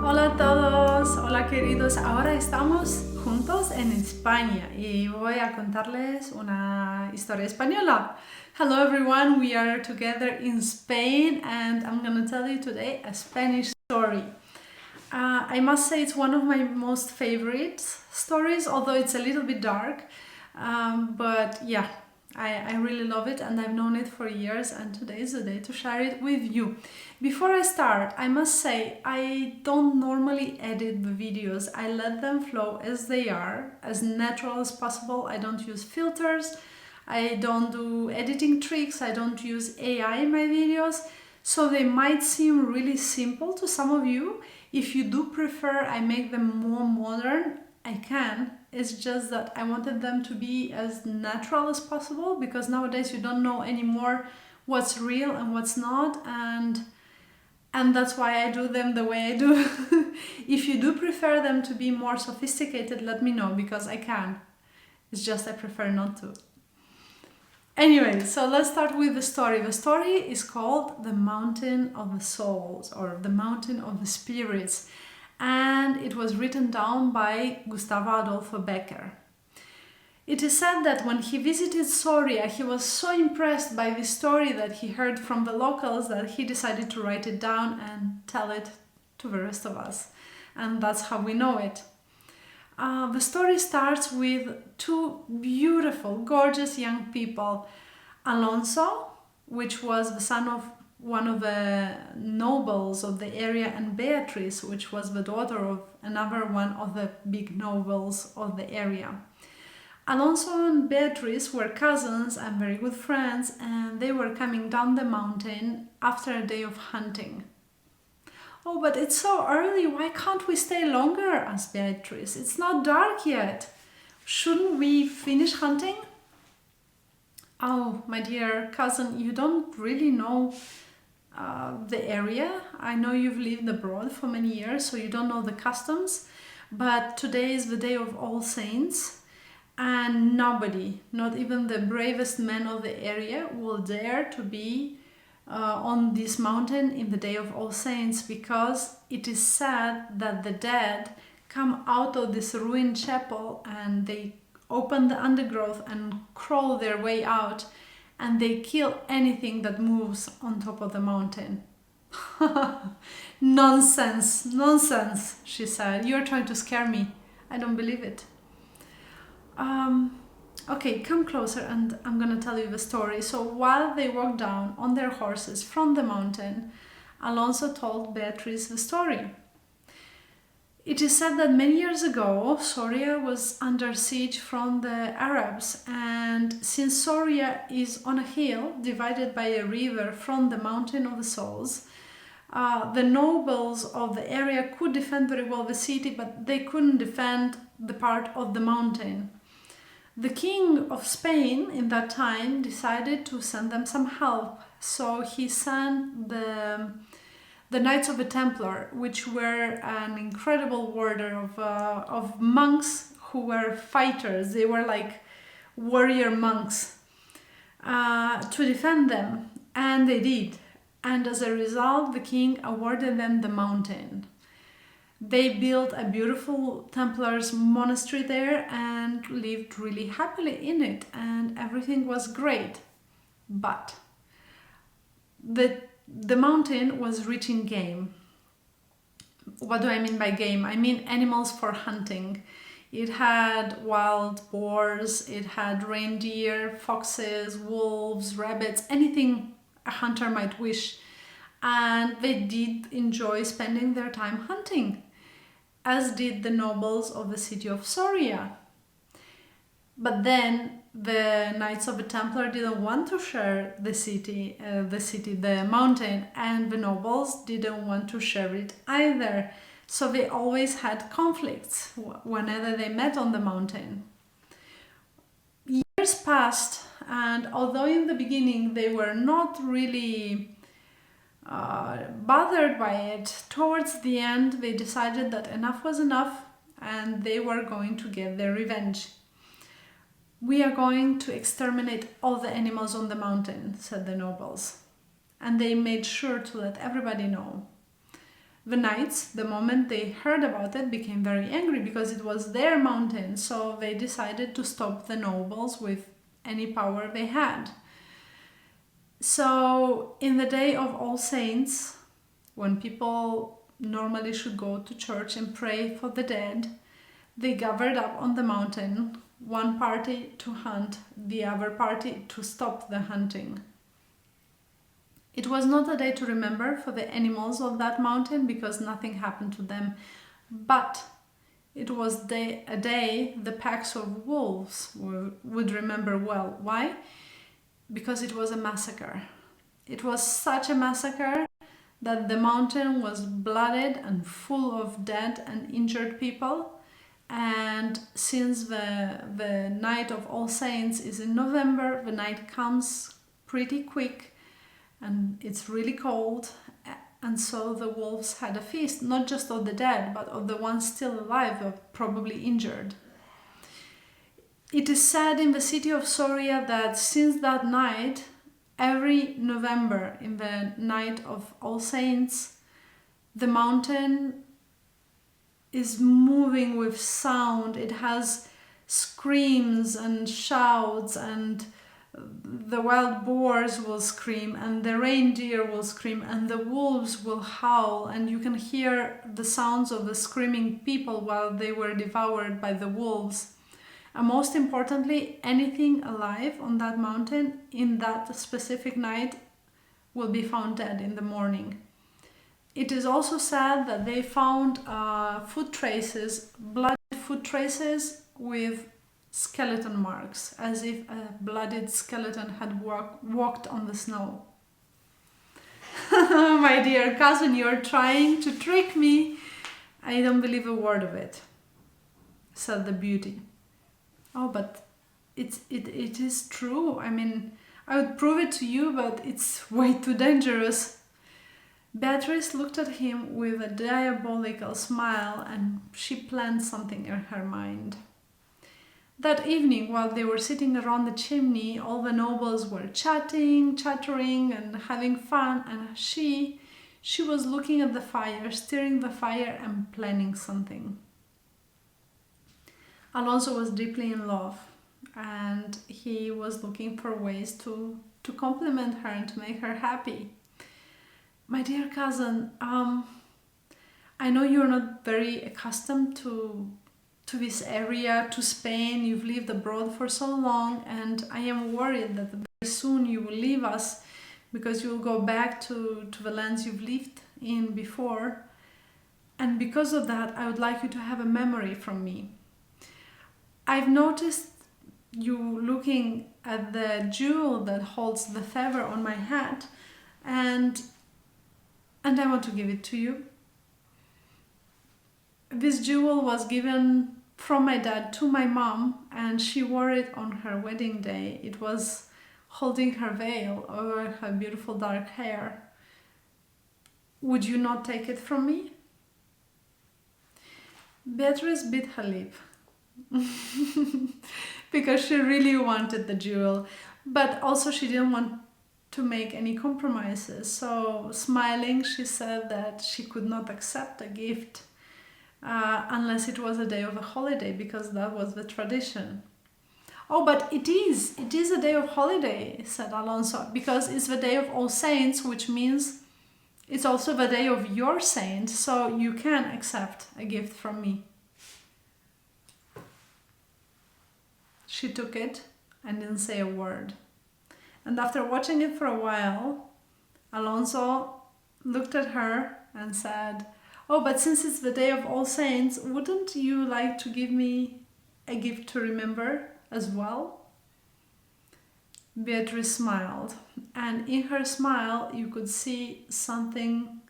Hola a todos, hola queridos, ahora estamos juntos en España y voy a contarles una historia española. Hello everyone, we are together in Spain and I'm gonna tell you today a Spanish story. I must say it's one of my most favorite stories, although it's a little bit dark, but yeah, I really love it and I've known it for years, and today is the day to share it with you. Before I start, I must say I don't normally edit the videos. I let them flow as they are, as natural as possible. I don't use filters, I don't do editing tricks, I don't use AI in my videos, so they might seem really simple to some of you. If you do prefer I make them more modern, I can. It's just that I wanted them to be as natural as possible, because nowadays you don't know anymore what's real and what's not, and that's why I do them the way I do. If you do prefer them to be more sophisticated, let me know, because I can. It's just I prefer not to. Anyway, so let's start with the story. The story is called The Mountain of the Souls, or The Mountain of the Spirits, and it was written down by Gustavo Adolfo Bécquer. It is said that when he visited Soria, he was so impressed by the story that he heard from the locals that he decided to write it down and tell it to the rest of us. And that's how we know it. The story starts with two beautiful, gorgeous young people. Alonso, which was the son of one of the nobles of the area, and Beatrice, which was the daughter of another one of the big nobles of the area. Alonso and Beatrice were cousins and very good friends, and they were coming down the mountain after a day of hunting. "Oh, but it's so early, why can't we stay longer?" asked Beatrice. "It's not dark yet. Shouldn't we finish hunting?" "Oh, my dear cousin, you don't really know the area. I know you've lived abroad for many years, so you don't know the customs, but today is the day of All Saints, and nobody, not even the bravest men of the area, will dare to be on this mountain in the day of All Saints, because it is said that the dead come out of this ruined chapel and they open the undergrowth and crawl their way out, and they kill anything that moves on top of the mountain." "Nonsense, nonsense," she said. "You're trying to scare me. I don't believe it." Okay, come closer and I'm gonna tell you the story. So while they walked down on their horses from the mountain, Alonso told Beatrice the story. It is said that many years ago, Soria was under siege from the Arabs, and since Soria is on a hill divided by a river from the Mountain of the Souls, the nobles of the area could defend very well the city, but they couldn't defend the part of the mountain. The king of Spain in that time decided to send them some help, so he sent the Knights of the Templar, which were an incredible order of monks who were fighters. They were like warrior monks, to defend them, and they did. And as a result, the king awarded them the mountain. They built a beautiful Templars monastery there and lived really happily in it, and everything was great. But the mountain was rich in game. What do I mean by game? I mean animals for hunting. It had wild boars, it had reindeer, foxes, wolves, rabbits, anything a hunter might wish. And they did enjoy spending their time hunting, as did the nobles of the city of Soria. But then the Knights of the Templar didn't want to share the mountain, and the nobles didn't want to share it either. So they always had conflicts whenever they met on the mountain. Years passed, and although in the beginning they were not really bothered by it, towards the end they decided that enough was enough and they were going to get their revenge. "We are going to exterminate all the animals on the mountain," said the nobles, and they made sure to let everybody know. The knights, the moment they heard about it, became very angry because it was their mountain, so they decided to stop the nobles with any power they had. So, in the day of All Saints, when people normally should go to church and pray for the dead, they gathered up on the mountain, one party to hunt, the other party to stop the hunting. It was not a day to remember for the animals of that mountain because nothing happened to them, but it was a day the packs of wolves would remember well. Why? Because it was a massacre. It was such a massacre that the mountain was blooded and full of dead and injured people. And since the night of All Saints is in November, the night comes pretty quick and it's really cold, and so the wolves had a feast, not just of the dead, but of the ones still alive or probably injured. It is said in the city of Soria that since that night, every November, in the night of All Saints, the mountain is moving with sound. It has screams and shouts, and the wild boars will scream, and the reindeer will scream, and the wolves will howl, and you can hear the sounds of the screaming people while they were devoured by the wolves. And most importantly, anything alive on that mountain in that specific night will be found dead in the morning. It is also said that they found foot traces, bloody foot traces with skeleton marks, as if a bloodied skeleton had walked on the snow. My dear cousin, you're trying to trick me. I don't believe a word of it, said the beauty. Oh, but it is true. I mean, I would prove it to you, but it's way too dangerous. Beatrice looked at him with a diabolical smile, and she planned something in her mind. That evening, while they were sitting around the chimney, all the nobles were chattering and having fun, and she was looking at the fire, stirring the fire and planning something. Alonso was deeply in love, and he was looking for ways to compliment her and to make her happy. My dear cousin, I know you're not very accustomed to this area, to Spain. You've lived abroad for so long, and I am worried that very soon you will leave us because you will go back to the lands you've lived in before. And because of that, I would like you to have a memory from me. I've noticed you looking at the jewel that holds the feather on my hat, and I want to give it to you. This jewel was given from my dad to my mom, and she wore it on her wedding day. It was holding her veil over her beautiful dark hair. Would you not take it from me? Beatrice bit her lip because she really wanted the jewel, but also she didn't want to make any compromises. So, smiling, she said that she could not accept a gift unless it was a day of a holiday, because that was the tradition. Oh, but it is a day of holiday, said Alonso, because it's the day of All Saints, which means it's also the day of your saint, so you can accept a gift from me. She took it and didn't say a word. And after watching it for a while, Alonso looked at her and said, "Oh, but since it's the day of All Saints, wouldn't you like to give me a gift to remember as well?" Beatrice smiled, and in her smile you could see something.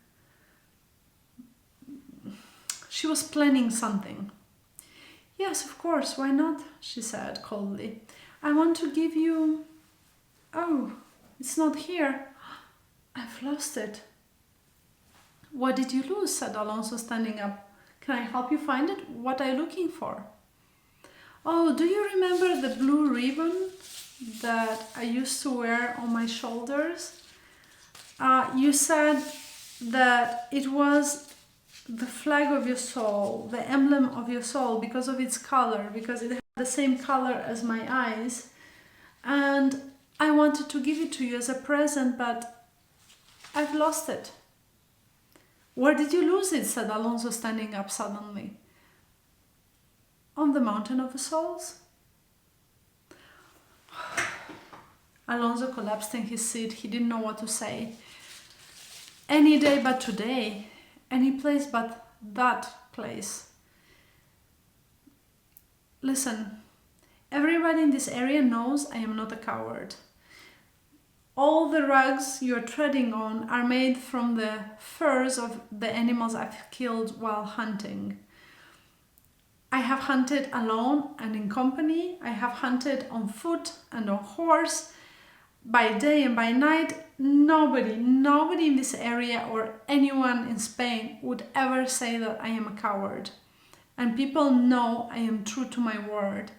She was planning something. "Yes, of course, why not?" she said coldly. "I want to give you... Oh, it's not here. I've lost it." "What did you lose?" said Alonso, standing up. "Can I help you find it? What are you looking for?" "Oh, do you remember the blue ribbon that I used to wear on my shoulders? You said that it was the flag of your soul, the emblem of your soul, because of its color, because it had the same color as my eyes. And I wanted to give it to you as a present, but I've lost it. Where did you lose it? Said Alonso, standing up suddenly. On the mountain of the souls. Alonso collapsed in his seat. He didn't know what to say. Any day but today. Any place but that place. Listen, everybody in this area knows I am not a coward. All the rugs you're treading on are made from the furs of the animals I've killed while hunting. I have hunted alone and in company. I have hunted on foot and on horse, by day and by night. Nobody in this area or anyone in Spain would ever say that I am a coward. And people know I am true to my word.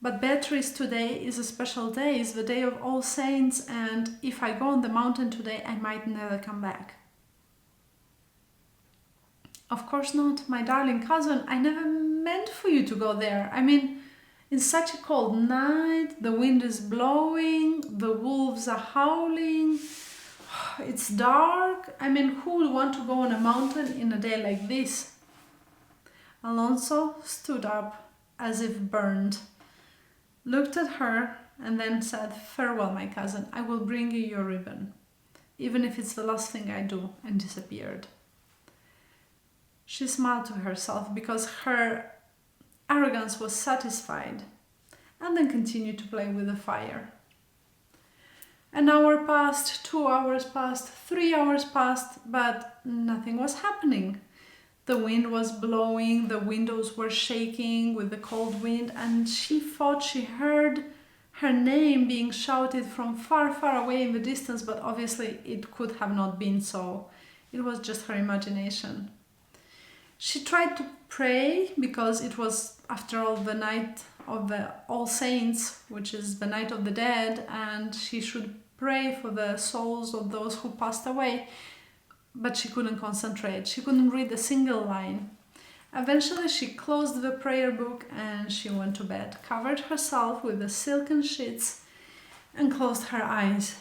But Beatrice, today is a special day. It's the day of All Saints, and if I go on the mountain today, I might never come back. Of course not, my darling cousin. I never meant for you to go there. I mean, in such a cold night, the wind is blowing, the wolves are howling, it's dark. I mean, who would want to go on a mountain in a day like this? Alonso stood up as if burned, looked at her, and then said, "Farewell, my cousin. I will bring you your ribbon, even if it's the last thing I do," and disappeared. She smiled to herself because her arrogance was satisfied, and then continued to play with the fire. An hour passed, 2 hours passed, 3 hours passed, but nothing was happening. The wind was blowing, the windows were shaking with the cold wind, and she thought she heard her name being shouted from far, far away in the distance, but obviously it could have not been so. It was just her imagination. She tried to pray because it was, after all, the night of the All Saints, which is the night of the dead, and she should pray for the souls of those who passed away. But she couldn't concentrate. She couldn't read a single line. Eventually, she closed the prayer book and she went to bed, covered herself with the silken sheets, and closed her eyes.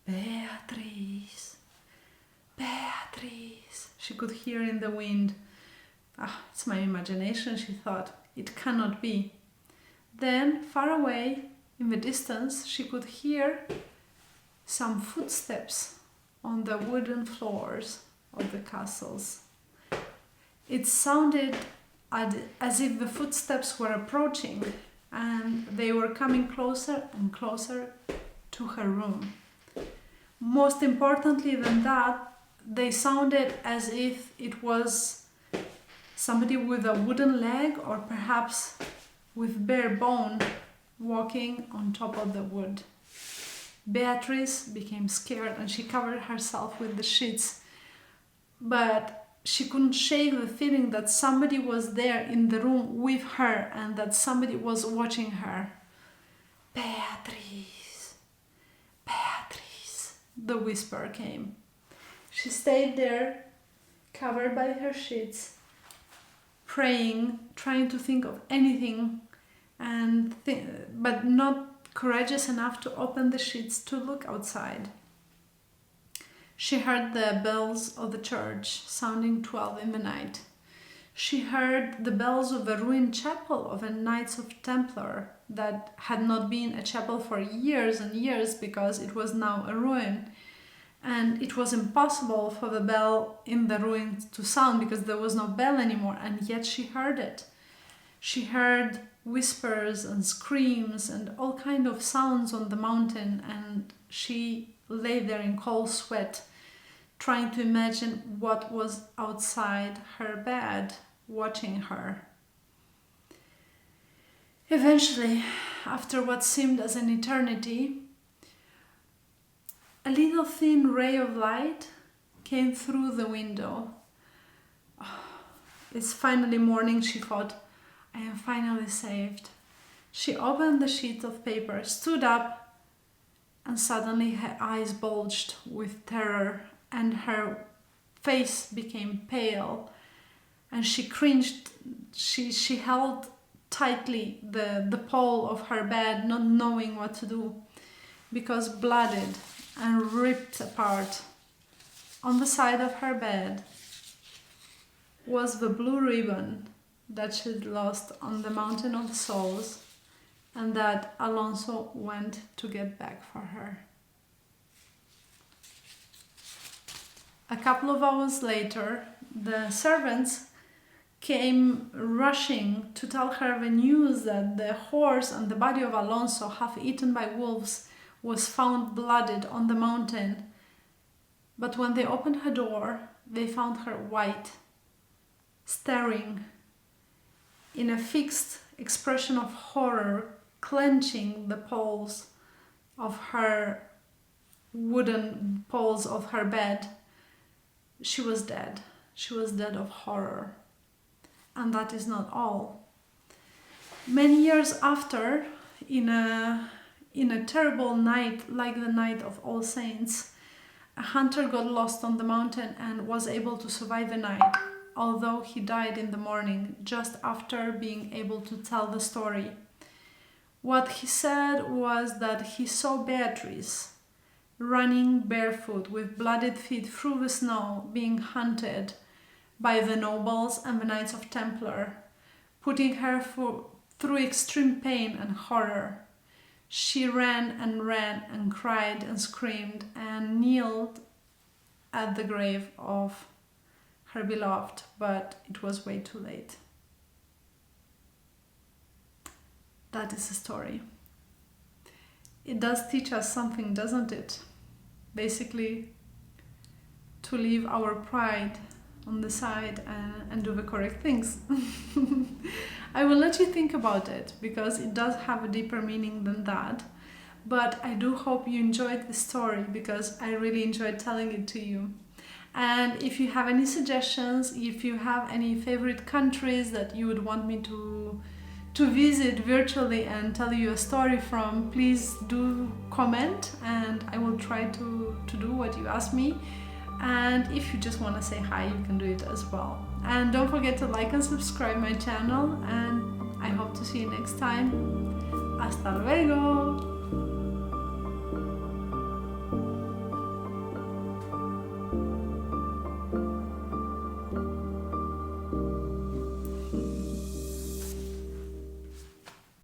Beatrice, Beatrice, she could hear in the wind. It's my imagination, she thought. It cannot be. Then, far away, in the distance, she could hear some footsteps on the wooden floors of the castles. It sounded as if the footsteps were approaching, and they were coming closer and closer to her room. Most importantly than that, they sounded as if it was somebody with a wooden leg, or perhaps with bare bone, walking on top of the wood. Beatrice became scared and she covered herself with the sheets, but she couldn't shake the feeling that somebody was there in the room with her and that somebody was watching her. Beatrice, Beatrice, the whisper came. She stayed there, covered by her sheets, praying, trying to think of anything, but not courageous enough to open the sheets to look outside. She heard the bells of the church sounding 12 in the night. She heard the bells of the ruined chapel of a Knights of Templar that had not been a chapel for years and years because it was now a ruin. And it was impossible for the bell in the ruins to sound because there was no bell anymore, and yet she heard it. She heard whispers and screams and all kind of sounds on the mountain, and she lay there in cold sweat, trying to imagine what was outside her bed, watching her. Eventually, after what seemed as an eternity, a little thin ray of light came through the window. It's finally morning, she thought. I am finally saved. She opened the sheet of paper, stood up, and suddenly her eyes bulged with terror and her face became pale and she cringed. She held tightly the pole of her bed, not knowing what to do, because blooded and ripped apart on the side of her bed was the blue ribbon that she'd lost on the Mountain of Souls and that Alonso went to get back for her. A couple of hours later, the servants came rushing to tell her the news that the horse and the body of Alonso, half eaten by wolves, was found blooded on the mountain. But when they opened her door, they found her white, staring in a fixed expression of horror, clenching the poles of her wooden poles of her bed. She was dead. She was dead of horror. And that is not all. Many years after, in a terrible night like the night of All Saints, a hunter got lost on the mountain and was able to survive the night, although he died in the morning just after being able to tell the story. What he said was that he saw Beatrice running barefoot with blooded feet through the snow, being hunted by the nobles and the Knights of Templar, putting her through extreme pain and horror. She ran and cried and screamed and kneeled at the grave of her beloved, but it was way too late. That is the story. It does teach us something, doesn't it? Basically, to leave our pride on the side and do the correct things. I will let you think about it because it does have a deeper meaning than that. But I do hope you enjoyed the story because I really enjoyed telling it to you. And if you have any suggestions, if you have any favorite countries that you would want me to visit virtually and tell you a story from, please do comment and I will try to do what you ask me. And if you just want to say hi, you can do it as well. And don't forget to like and subscribe my channel, and I hope to see you next time. Hasta luego!